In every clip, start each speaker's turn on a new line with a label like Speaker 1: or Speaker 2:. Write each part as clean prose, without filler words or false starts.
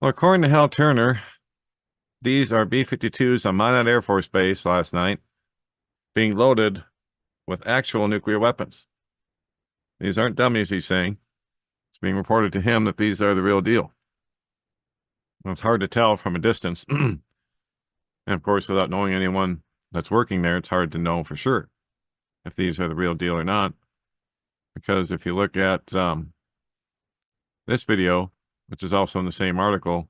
Speaker 1: Well, according to Hal Turner, these are B52s on Minot Air Force Base last night being loaded with actual nuclear weapons. These aren't dummies, he's saying. It's being reported to him that these are the real deal. Well, it's hard to tell from a distance. And of course, without knowing anyone that's working there, it's hard to know for sure if these are the real deal or not. Because if you look at this video, which is also in the same article,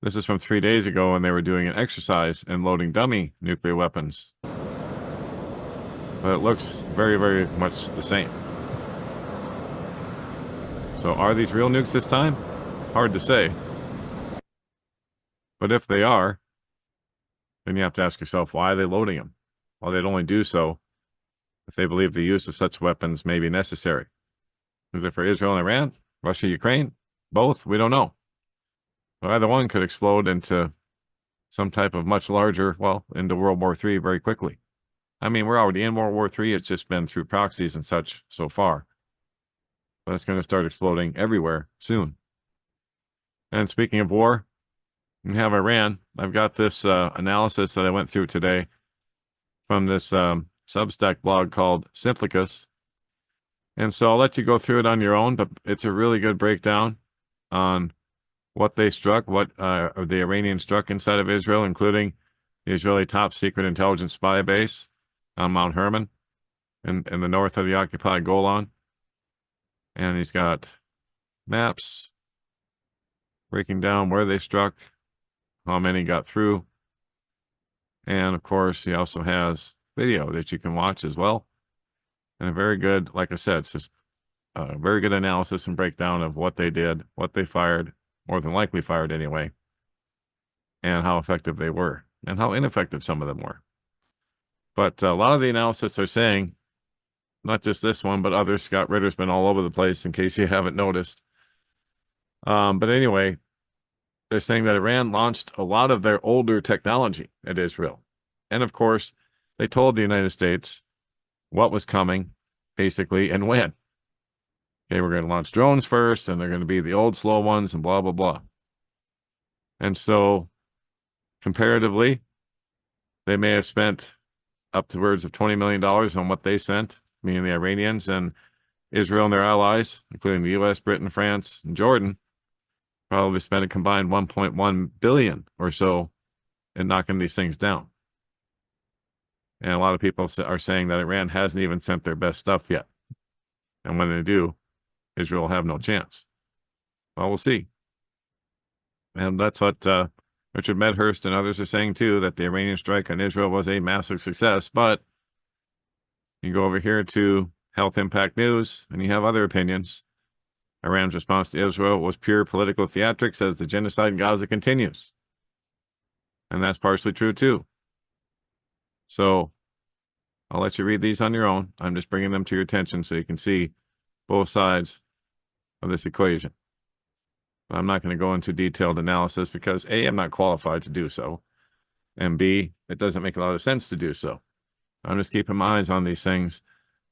Speaker 1: this is from 3 days ago, and they were doing an exercise in loading dummy nuclear weapons. But it looks very, very much the same. So are these real nukes this time? Hard to say. But if they are, then you have to ask yourself, why are they loading them? Well, they'd only do so if they believe the use of such weapons may be necessary. Is it for Israel and Iran? Russia, Ukraine? Both? We don't know. But either one could explode into some type of much larger, well, into World War III very quickly. I mean, we're already in World War III. It's just been through proxies and such so far. But it's going to start exploding everywhere soon. And speaking of war, we have Iran. I've got this analysis that I went through today from this Substack blog called Simplicus. And so I'll let you go through it on your own, but it's a really good breakdown on what they struck, what the Iranians struck inside of Israel, including the Israeli top secret intelligence spy base on Mount Hermon in the north of the occupied Golan. And he's got maps breaking down where they struck, how many got through. And of course, he also has video that you can watch as well. And a very good, like I said, it's just a very good analysis and breakdown of what they did, what they fired, more than likely fired anyway, and how effective they were, and how ineffective some of them were. But a lot of the analysis are saying, not just this one, but others, Scott Ritter's been all over the place in case you haven't noticed. But anyway, they're saying that Iran launched a lot of their older technology at Israel. And of course, they told the United States what was coming, basically, and when. Okay, we're going to launch drones first, and they're going to be the old slow ones, and blah, blah, blah. And so, comparatively, they may have spent upwards of $20 million on what they sent, meaning the Iranians and Israel and their allies, including the U.S., Britain, France, and Jordan, probably spent a combined $1.1 billion or so in knocking these things down. And a lot of people are saying that Iran hasn't even sent their best stuff yet. And when they do, Israel will have no chance. Well, we'll see. And that's what Richard Medhurst and others are saying too, that the Iranian strike on Israel was a massive success. But you go over here to Health Impact News, and you have other opinions. Iran's response to Israel was pure political theatrics as the genocide in Gaza continues. And that's partially true too. So I'll let you read these on your own. I'm just bringing them to your attention so you can see both sides of this equation. But I'm not going to go into detailed analysis because A, I'm not qualified to do so, and B, it doesn't make a lot of sense to do so. I'm just keeping my eyes on these things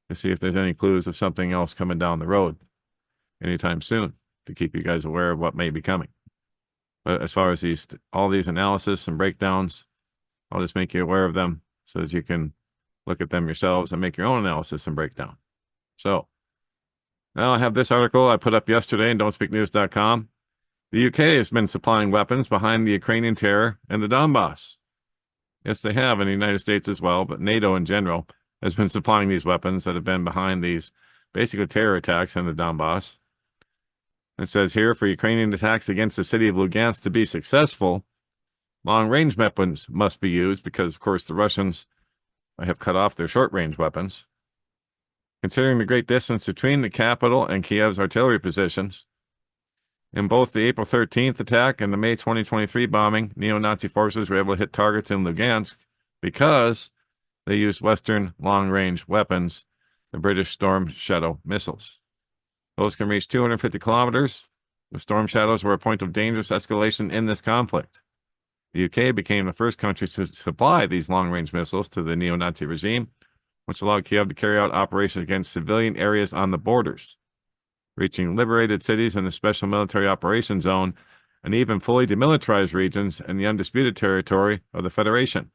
Speaker 1: to see if there's any clues of something else coming down the road anytime soon to keep you guys aware of what may be coming. But as far as all these analysis and breakdowns, I'll just make you aware of them so that you can look at them yourselves and make your own analysis and breakdown. So now I have this article I put up yesterday in don'tspeaknews.com. The UK has been supplying weapons behind the Ukrainian terror and the Donbass. Yes, they have in the United States as well, but NATO in general has been supplying these weapons that have been behind these basically terror attacks in the Donbass. It says here, for Ukrainian attacks against the city of Lugansk to be successful, long-range weapons must be used because, of course, the Russians have cut off their short-range weapons. Considering the great distance between the capital and Kiev's artillery positions, in both the April 13th attack and the May 2023 bombing, neo-Nazi forces were able to hit targets in Lugansk because they used Western long-range weapons, the British Storm Shadow missiles. Those can reach 250 kilometers. The Storm Shadows were a point of dangerous escalation in this conflict. The UK became the first country to supply these long-range missiles to the neo-Nazi regime, which allowed Kiev to carry out operations against civilian areas on the borders. Reaching liberated cities in the Special Military Operations Zone, and even fully demilitarized regions in the undisputed territory of the Federation,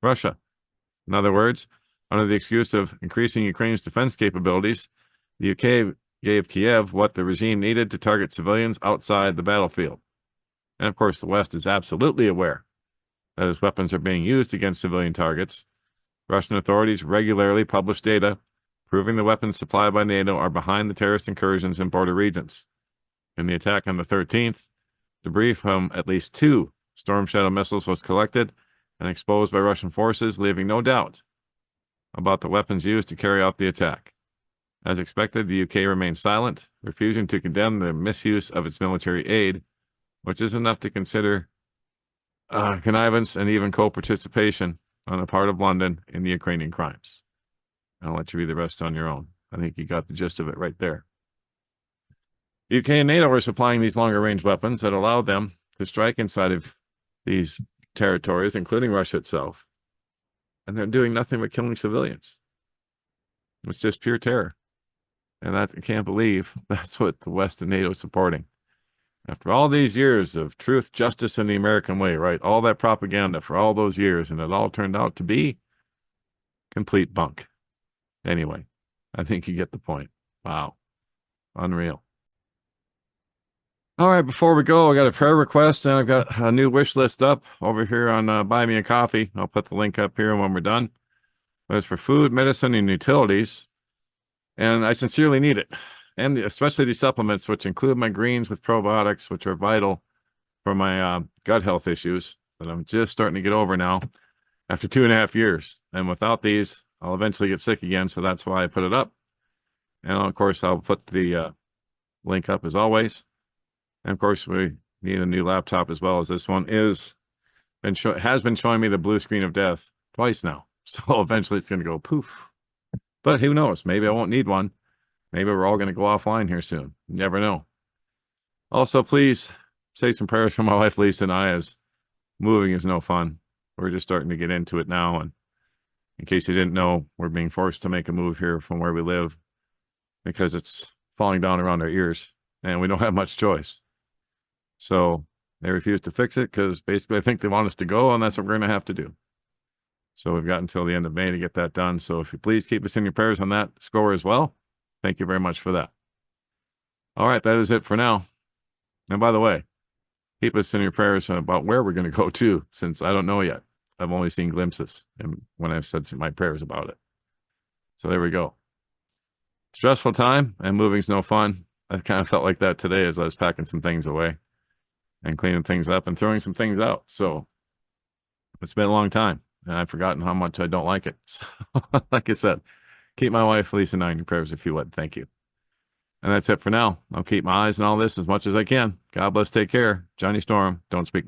Speaker 1: Russia. In other words, under the excuse of increasing Ukraine's defense capabilities, the UK gave Kiev what the regime needed to target civilians outside the battlefield. And of course, the West is absolutely aware that as weapons are being used against civilian targets, Russian authorities regularly publish data proving the weapons supplied by NATO are behind the terrorist incursions in border regions. In the attack on the 13th, debris from at least 2 Storm Shadow missiles was collected and exposed by Russian forces, leaving no doubt about the weapons used to carry out the attack. As expected, the UK remained silent, refusing to condemn the misuse of its military aid, which is enough to consider connivance and even co-participation on the part of London in the Ukrainian crimes. I'll let you read the rest on your own. I think you got the gist of it right there. The UK and NATO are supplying these longer-range weapons that allow them to strike inside of these territories, including Russia itself, and they're doing nothing but killing civilians. It's just pure terror. And I can't believe that's what the West and NATO is supporting. After all these years of truth, justice, and the American way, right? All that propaganda for all those years, and it all turned out to be complete bunk. Anyway, I think you get the point. Wow. Unreal. All right, before we go, I got a prayer request, and I've got a new wish list up over here on Buy Me a Coffee. I'll put the link up here when we're done. But it's for food, medicine, and utilities, and I sincerely need it. And especially these supplements, which include my greens with probiotics, which are vital for my gut health issues that I'm just starting to get over now after 2.5 years. And without these, I'll eventually get sick again, so that's why I put it up. And of course, I'll put the link up as always. And of course, we need a new laptop as well, as this one has been showing me the blue screen of death twice now. So eventually it's going to go poof. But who knows? Maybe I won't need one. Maybe we're all going to go offline here soon. You never know. Also, please say some prayers for my wife, Lisa, and I, as moving is no fun. We're just starting to get into it now. And in case you didn't know, we're being forced to make a move here from where we live because it's falling down around our ears and we don't have much choice. So they refuse to fix it because basically I think they want us to go, and that's what we're going to have to do. So we've got until the end of May to get that done. So if you please keep us in your prayers on that score as well. Thank you very much for that. All right, that is it for now. And by the way, keep us in your prayers about where we're going to go to, since I don't know yet. I've only seen glimpses and when I've said my prayers about it. So there we go. Stressful time, and moving's no fun. I kind of felt like that today as I was packing some things away and cleaning things up and throwing some things out. So it's been a long time, and I've forgotten how much I don't like it. So, like I said, keep my wife, Lisa, and I in your prayers if you would. Thank you. And that's it for now. I'll keep my eyes on all this as much as I can. God bless. Take care. Johnny Storm. Don't speak now.